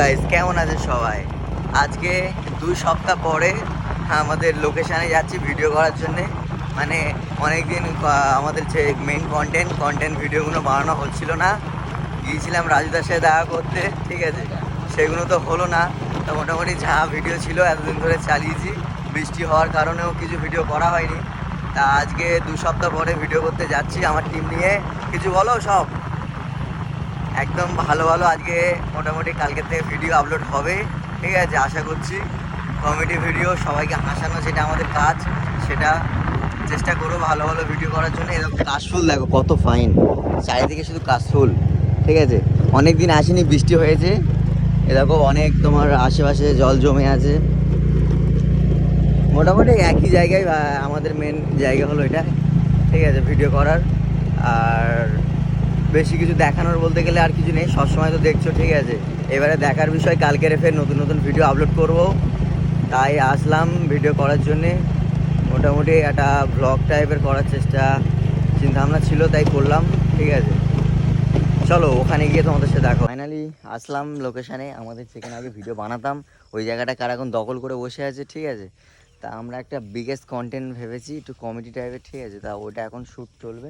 Guys, কেমন আছে সবাই? আজকে 2 সপ্তাহ পরে আমাদের লোকেশানে যাচ্ছি ভিডিও করার জন্যে। মানে অনেকদিন আমাদের যে মেন কন্টেন্ট ভিডিওগুলো বানানো হচ্ছিল না। গিয়েছিলাম রাজুদার সাথে দেখা করতে, ঠিক আছে, সেগুলো তো হলো না। তো মোটামুটি যা ভিডিও ছিল এতদিন ধরে চালিয়েছি, বৃষ্টি হওয়ার কারণেও কিছু ভিডিও করা হয়নি। তা আজকে 2 সপ্তাহ পরে ভিডিও করতে যাচ্ছি আমার টিম নিয়ে। কিছু বলো সব। একদম ভালো ভালো আজকে মোটামুটি কালকে থেকে ভিডিও আপলোড হবে, ঠিক আছে, আশা করছি। কমেডি ভিডিও, সবাইকে হাসানো, যেটা আমাদের কাজ, সেটা চেষ্টা করবো ভালো ভালো ভিডিও করার জন্য। এরকম কাশফুল দেখো কত ফাইন, চারিদিকে শুধু কাশফুল, ঠিক আছে। অনেক দিন আসেনি, বৃষ্টি হয়েছে, এ দেখো অনেক তোমার আশেপাশে জল জমে আছে। মোটামুটি একই জায়গায় আমাদের মেন জায়গা হলো এটা, ঠিক আছে, ভিডিও করার। আর বেশি কিছু দেখানোর বলতে গেলে আর কিছু নেই, সবসময় তো দেখছো, ঠিক আছে। এবারে দেখার বিষয়, কালকে ফের নতুন নতুন ভিডিও আপলোড করব, তাই আসলাম ভিডিও করার জন্যে। মোটামুটি একটা ব্লগ টাইপের করার চিন্তাভাবনা ছিল, তাই করলাম, ঠিক আছে। চলো ওখানে গিয়ে তোমাদের সাথে দেখো। ফাইনালি আসলাম লোকেশানে, আমাদের সেখানে আগে ভিডিও বানাতাম, ওই জায়গাটা কারা এখন দখল করে বসে আছে, ঠিক আছে। তা আমরা একটা বিগেস্ট কন্টেন্ট ভেবেছি, একটু কমেডি টাইপের, ঠিক আছে। তা ওটা এখন শ্যুট চলবে।